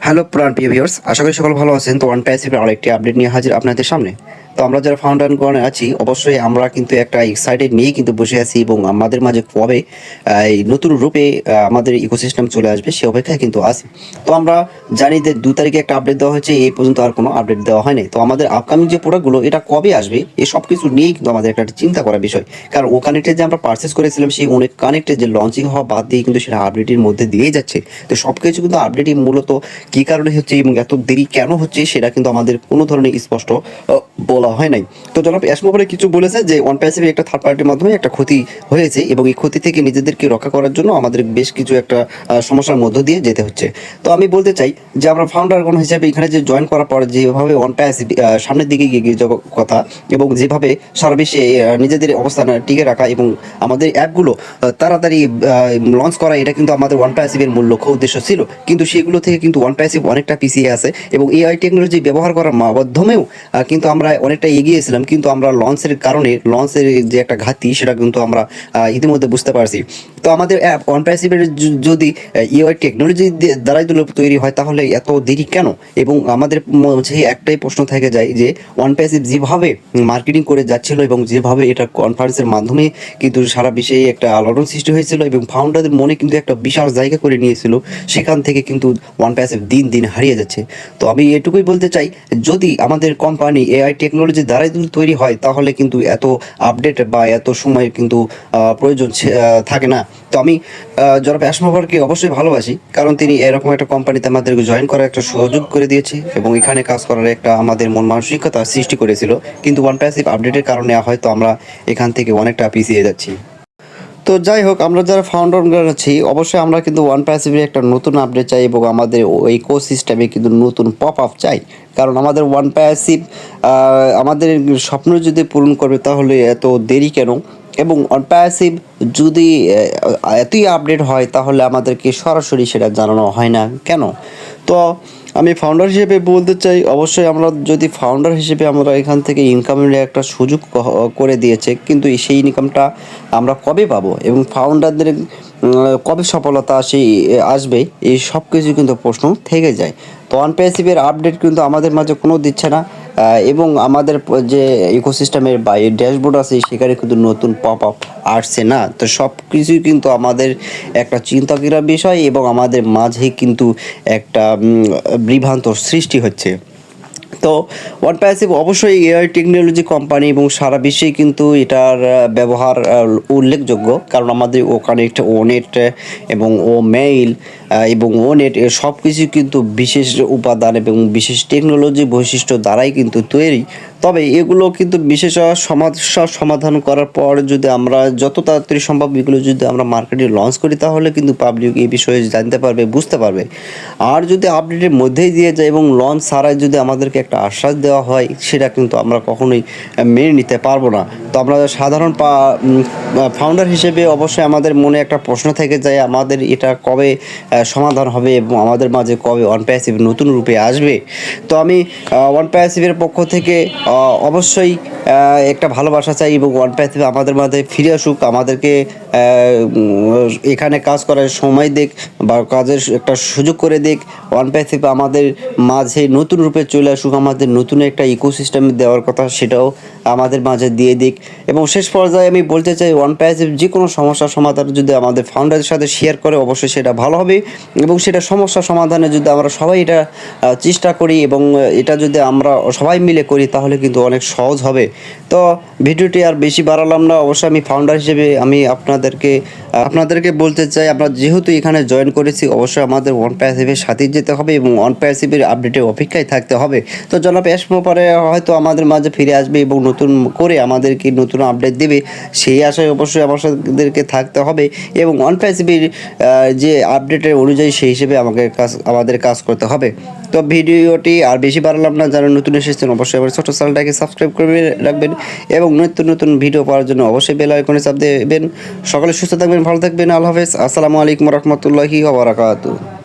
Hello প্রিয় viewers, আশা করি সকল ভালো আছেন। তো ওয়ান প্যাসিভের আরেকটি আপডেট নিয়ে হাজির আপনাদের সামনে। তো আমরা যারা ফাউন্ডার গণে আছি, অবশ্যই আমরা কিন্তু একটা এক্সাইটেড নিয়ে কিন্তু বসে আছি এবং আমাদের মাঝে কবে এই নতুন রূপে আমাদের ইকোসিস্টেম চলে আসবে সে অপেক্ষায় কিন্তু আছি। তো আমরা জানি যে 2 তারিখে একটা আপডেট দেওয়া হয়েছে, এই পর্যন্ত আর কোনো আপডেট দেওয়া হয়নি। তো আমাদের আপকামিং যে প্রোডাক্টগুলো এটা কবে আসবে এই সব কিছু নিয়েই কিন্তু আমাদের একটা চিন্তা করার বিষয়। কারণ ও কানেক্টে যে আমরা পারচেস করেছিলাম সেই অনেক কানেক্টে যে লঞ্চিং হওয়া বাদ দিয়ে কিন্তু সেটা আপডেটের মধ্যে দিয়েই যাচ্ছে। তো সব কিছু কিন্তু আপডেটই মূলত কী কারণে হচ্ছে এবং এত দেরি কেন হচ্ছে সেটা কিন্তু আমাদের কোনো ধরনের স্পষ্ট বলা হয় নাই। তো জনাব অ্যাসমোবারে কিছু বলেছে যে ওয়ান প্যাসিভের একটা থার্ড পার্টির মাধ্যমে একটা ক্ষতি হয়েছে এবং এই ক্ষতি থেকে নিজেদেরকে রক্ষা করার জন্য আমাদের বেশ কিছু একটা সমস্যার মধ্য দিয়ে যেতে হচ্ছে। তো আমি বলতে চাই যে আমরা ফাউন্ডারগণ হিসেবে এখানে যে জয়েন করার পর যেভাবে ওয়ান প্যাসিভ সামনের দিকে এগিয়ে যাওয়ার কথা এবং যেভাবে সারা বিশ্বে নিজেদের অবস্থান টিকে রাখা এবং আমাদের অ্যাপগুলো তাড়াতাড়ি লঞ্চ করা, এটা কিন্তু আমাদের ওয়ান প্যাসিভের মূল লক্ষ্য উদ্দেশ্য ছিল। কিন্তু সেগুলো থেকে কিন্তু ওয়ান প্যাসিভ অনেকটা পিছিয়ে আছে এবং এআই টেকনোলজি ব্যবহার করার মাধ্যমেও কিন্তু আমরা অনেকটা এগিয়েছিলাম, কিন্তু আমরা লঞ্চের কারণে লঞ্চের যে একটা ঘাটতি সেটা কিন্তু আমরা ইতিমধ্যে বুঝতে পারছি। তো আমাদের অ্যাপ ওয়ান প্যাসিভের যদি এআই টেকনোলজি দ্বারাই তৈরি হয় তাহলে এত দেরি কেন? এবং আমাদের মধ্যে একটাই প্রশ্ন থেকে যায় যে ওয়ান প্যাসিভ যেভাবে মার্কেটিং করে যাচ্ছিল এবং যেভাবে এটা কনফারেন্সের মাধ্যমে কিন্তু সারা বিশ্বে একটা আলোড়ন সৃষ্টি হয়েছিল এবং ফাউন্ডারদের মনে কিন্তু একটা বিশাল জায়গা করে নিয়েছিল, সেখান থেকে কিন্তু ওয়ান প্যাসিভ দিন দিন হারিয়ে যাচ্ছে। তো আমি এটুকুই বলতে চাই, যদি আমাদের কোম্পানি এআই টেকনোলজি দ্বারাই যদি তৈরি হয় তাহলে কিন্তু এত আপডেট বা এত সময় কিন্তু প্রয়োজন থাকে না। তো আমি জনাব অ্যাসমোভারকে অবশ্যই ভালোবাসি, কারণ তিনি এরকম একটা কোম্পানিতে আমাদেরকে জয়েন করার একটা সুযোগ করে দিয়েছে এবং এখানে কাজ করার একটা আমাদের মন মানসিকতা সৃষ্টি করেছিল। কিন্তু ওয়ান প্যাসিভ আপডেটের কারণে হয়তো আমরা এখান থেকে অনেকটা পিছিয়ে যাচ্ছি। তো যাই হোক, আমরা যারা ফাউন্ডার আছি অবশ্যই আমরা কিন্তু ওয়ান প্যাসিভের একটা নতুন আপডেট চাই এবং আমাদের ইকোসিস্টেমে কিন্তু নতুন পপ আপ চাই। কারণ আমাদের ওয়ান প্যাসিভ আমাদের স্বপ্ন যদি পূরণ করবে তাহলে এত দেরি কেন? এবং ওয়ান প্যাসিভ যদি এতই আপডেট হয় তাহলে আমাদেরকে সরাসরি সেটা জানানো হয় না কেন? তো আমি ফাউন্ডার হিসেবে বলতে চাই, অবশ্যই আমরা যদি ফাউন্ডার হিসেবে আমরা এখান থেকে ইনকামের একটা সুযোগ করে দিয়েছে, কিন্তু সেই ইনকামটা আমরা কবে পাবো এবং ফাউন্ডারদের কবে সফলতা আসবে, এই সব কিছু কিন্তু প্রশ্ন থেকে যায়। তো ওয়ান প্যাসিভের আপডেট কিন্তু আমাদের মাঝে কোনো দিচ্ছে না এবং আমাদের যে ইকোসিস্টেমের বা ড্যাশবোর্ড আছে সেখানে কিন্তু নতুন পপ আপ আসছে না। তো সব কিছুই কিন্তু আমাদের একটা চিন্তা করার বিষয় এবং আমাদের মাঝে কিন্তু একটা বিভ্রান্ত সৃষ্টি হচ্ছে। তো ওয়ান প্যাসিভ অবশ্যই এআই টেকনোলজি কোম্পানি এবং সারা বিশ্বেই কিন্তু এটার ব্যবহার উল্লেখযোগ্য, কারণ আমাদের ও কানেক্ট, ও নেট এবং ও মেইল এবং ও নেট সব কিছু কিন্তু বিশেষ উপাদান এবং বিশেষ টেকনোলজি বৈশিষ্ট্য দ্বারাই কিন্তু তৈরি। তবে এগুলো কিন্তু বিশেষ সমস্যার সমাধান করার পর যদি আমরা যত তাড়াতাড়ি সম্ভব এগুলো যদি আমরা মার্কেটে লঞ্চ করি তাহলে কিন্তু পাবলিক এই বিষয়ে জানতে পারবে, বুঝতে পারবে। আর যদি আপডেটের মধ্যেই দিয়ে যায় এবং লঞ্চ ছাড়াই যদি আমাদেরকে একটা আশ্বাস দেওয়া হয় সেটা কিন্তু আমরা কখনোই মেনে নিতে পারবো না। তো আমরা সাধারণ ফাউন্ডার হিসেবে অবশ্যই আমাদের মনে একটা প্রশ্ন থেকে যায়, আমাদের এটা কবে সমাধান হবে এবং আমাদের মাঝে কবে ওয়ান প্যাসিভ নতুন রূপে আসবে। তো আমি ওয়ান প্যাসিভের পক্ষ থেকে অবশ্যই একটা ভালোবাসা চাই এবং ওয়ান প্যাসিভ আমাদের মাঝে ফিরে আসুক, আমাদেরকে এখানে কাজ করার সময় দিক বা কাজের একটা সুযোগ করে দিক। ওয়ান প্যাসিভ আমাদের মাঝে নতুন রূপে চলে আসুক, আমাদের নতুন একটা ইকোসিস্টেম দেওয়ার কথা সেটাও আমাদের মাঝে দিয়ে দিক। এবং শেষ পর্যায়ে আমি বলতে চাই, ওয়ান প্যাসিভ যে কোনো সমস্যার সমাধান যদি আমাদের ফাউন্ডারের সাথে শেয়ার করে অবশ্যই সেটা ভালো হবে এবং সেটা সমস্যা সমাধানে যদি আমরা সবাই এটা চেষ্টা করি এবং এটা যদি আমরা সবাই মিলে করি তাহলে কিন্তু অনেক সহজ হবে। তো ভিডিওটি আর বেশি বাড়ালাম না, অবশ্যই আমি ফাউন্ডার হিসেবে আমি আপনাদেরকে বলতে চাই, আমরা যেহেতু এখানে জয়েন করেছি অবশ্যই আমাদের ওয়ান প্যাসিভের সাথেই যেতে হবে এবং ওয়ান প্যাসিভের আপডেটের অপেক্ষায় থাকতে হবে। তো জনাব অ্যাসমো পরে হয়তো আমাদের মাঝে ফিরে আসবে এবং নতুন করে আমাদেরকে নতুন আপডেট দেবে, সেই আশায় অবশ্যই আমাদেরকে থাকতে হবে এবং ওয়ান প্যাসিভের যে আপডেটের অনুযায়ী সেই হিসেবে আমাদের কাজ করতে হবে। তো ভিডিওটি আর বেশি বাড়ালাম না, যারা নতুন এসেছেন অবশ্যই আমার ছোটো চ্যানেলটাকে সাবস্ক্রাইব করে রাখবেন এবং নতুন নতুন ভিডিও পাওয়ার জন্য অবশ্যই বেল আইকনে চাপ দেবেন। সকলে সুস্থ থাকবেন, ভালো থাকবেন। আল্লাহ হাফেজ। আসসালামু আলাইকুম রহমতুল্লাহি ওয়া বারাকাতুহু।